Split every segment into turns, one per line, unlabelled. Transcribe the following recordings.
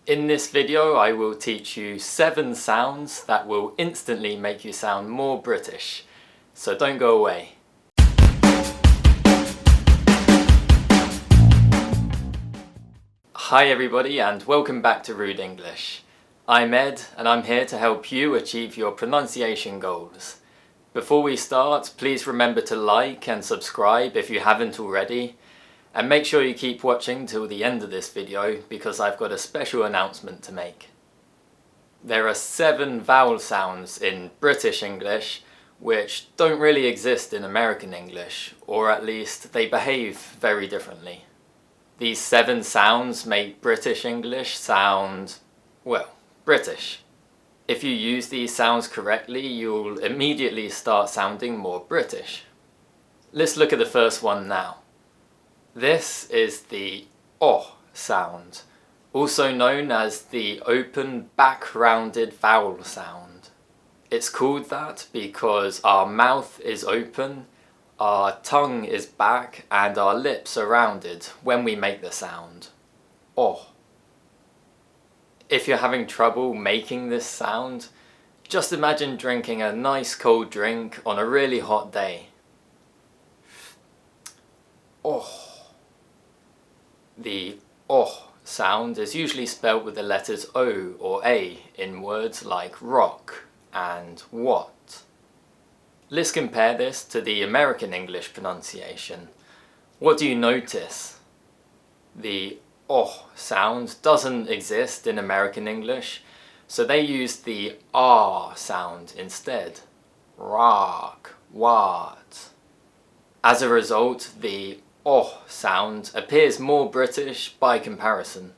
In this video I will teach you 7 sounds that will instantly make you sound more British, so don't go away. Hi everybody and welcome back to Rude English. I'm Ed and I'm here to help you achieve your pronunciation goals. Before we start, please remember to like and subscribe if you haven't already. And make sure you keep watching till the end of this video because I've got a special announcement to make. There are 7 vowel sounds in British English which don't really exist in American English, or at least they behave very differently. These 7 sounds make British English sound, well, British. If you use these sounds correctly, you'll immediately start sounding more British. Let's look at the first one now. This is the O sound, also known as the open back-rounded vowel sound. It's called that because our mouth is open, our tongue is back, and our lips are rounded when we make the sound. O. If you're having trouble making this sound, just imagine drinking a nice cold drink on a really hot day. O. The O sound is usually spelled with the letters O or A in words like rock and what. Let's compare this to the American English pronunciation. What do you notice? The O sound doesn't exist in American English, so they use the R sound instead. Rock, what. As a result, the O sound appears more British by comparison.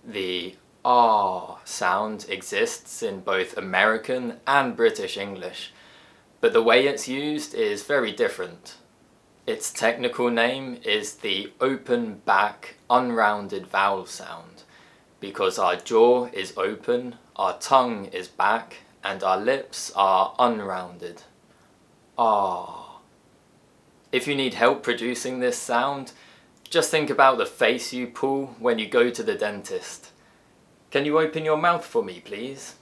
The R sound exists in both American and British English, but the way it's used is very different. Its technical name is the open back unrounded vowel sound, because our jaw is open, our tongue is back, and our lips are unrounded. R. If you need help producing this sound, just think about the face you pull when you go to the dentist. Can you open your mouth for me, please?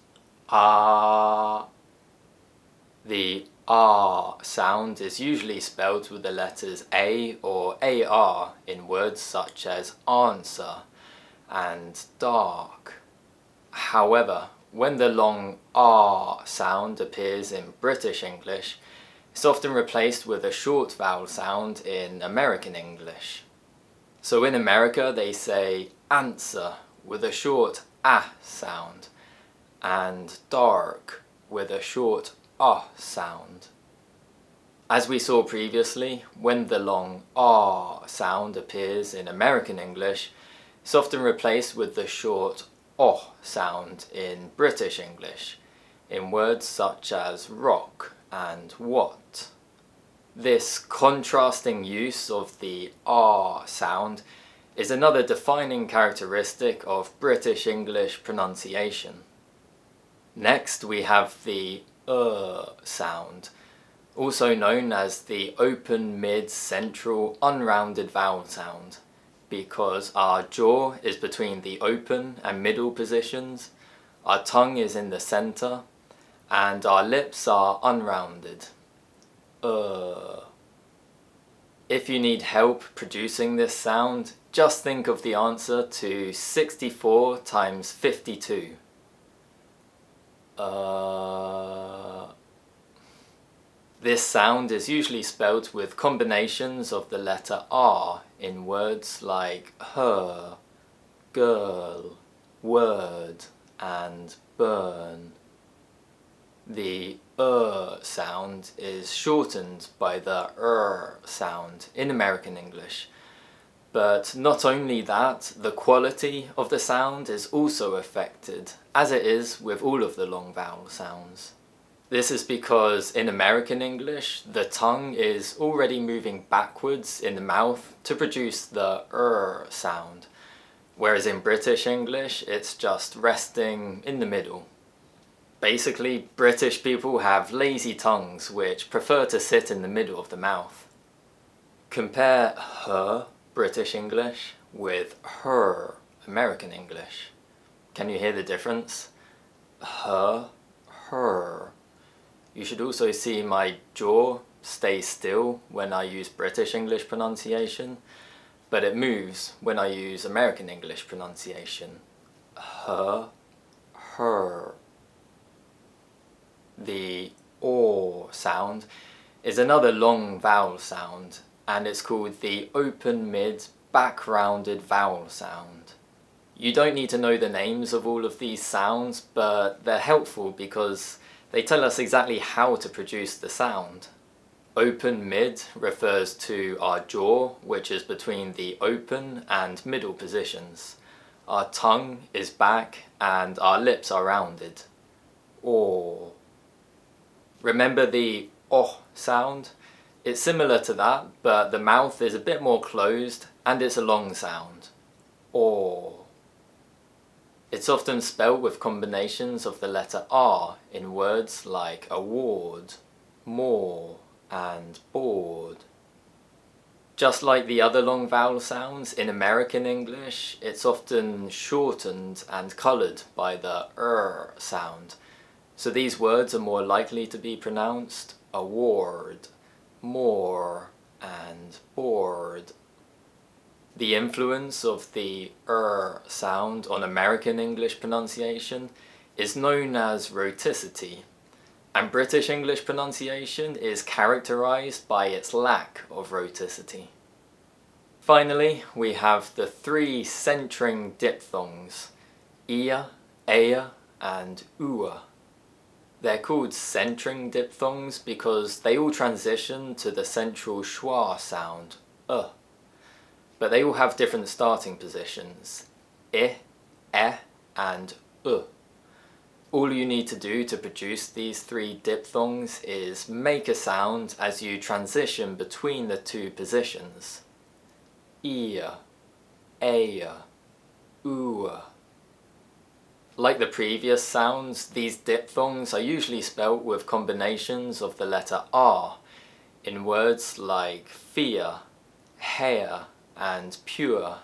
Ah. The R sound is usually spelled with the letters A or AR in words such as answer and dark. However, when the long R sound appears in British English, it's often replaced with a short vowel sound in American English. So in America they say answer with a short A sound and dark with a short sound. As we saw previously, when the long R sound appears in American English, it's often replaced with the short O sound in British English, in words such as rock and what. This contrasting use of the R sound is another defining characteristic of British English pronunciation. Next we have the sound, also known as the open mid-central unrounded vowel sound, because our jaw is between the open and middle positions, our tongue is in the center, and our lips are unrounded. If you need help producing this sound, just think of the answer to 64 times 52. This sound is usually spelled with combinations of the letter R in words like her, girl, word, and burn. The sound is shortened by the sound in American English. But not only that, the quality of the sound is also affected, as it is with all of the long vowel sounds. This is because in American English, the tongue is already moving backwards in the mouth to produce the sound, whereas in British English, it's just resting in the middle. Basically, British people have lazy tongues which prefer to sit in the middle of the mouth. Compare her British English with her American English. Can you hear the difference? Her, her. You should also see my jaw stay still when I use British English pronunciation, but it moves when I use American English pronunciation. Her, her. The or sound is another long vowel sound, and it's called the open mid back rounded vowel sound. You don't need to know the names of all of these sounds, but they're helpful because they tell us exactly how to produce the sound. Open mid refers to our jaw, which is between the open and middle positions. Our tongue is back and our lips are rounded. Or. Remember the oh sound? It's similar to that, but the mouth is a bit more closed and it's a long sound. Or. It's often spelled with combinations of the letter R in words like award, more, and board. Just like the other long vowel sounds in American English, it's often shortened and coloured by the sound. So these words are more likely to be pronounced award, more, and board. The influence of the sound on American English pronunciation is known as rhoticity, and British English pronunciation is characterized by its lack of rhoticity. Finally, we have the three centering diphthongs, ia, ea, and ua. They're called centering diphthongs because they all transition to the central schwa sound, but they all have different starting positions, I, e, and u. All you need to do to produce these three diphthongs is make a sound as you transition between the two positions. Ia, ea, ua. Like the previous sounds, these diphthongs are usually spelt with combinations of the letter R in words like fear, hair, and pure.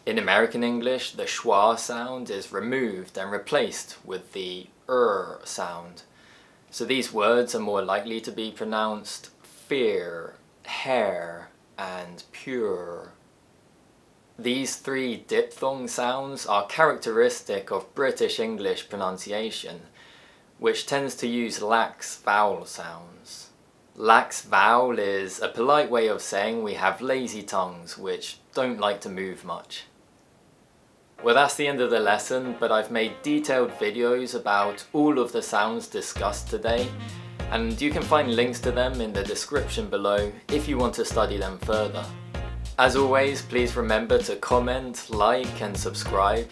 In American English, the schwa sound is removed and replaced with the sound. So these words are more likely to be pronounced fear, hair, and pure. These three diphthong sounds are characteristic of British English pronunciation, which tends to use lax vowel sounds. Lax vowel is a polite way of saying we have lazy tongues which don't like to move much. Well, that's the end of the lesson, but I've made detailed videos about all of the sounds discussed today, and you can find links to them in the description below if you want to study them further. As always, please remember to comment, like, and subscribe.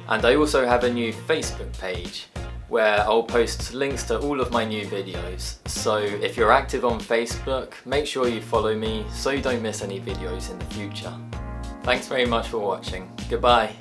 And I also have a new Facebook page where I'll post links to all of my new videos. So if you're active on Facebook, make sure you follow me so you don't miss any videos in the future. Thanks very much for watching. Goodbye.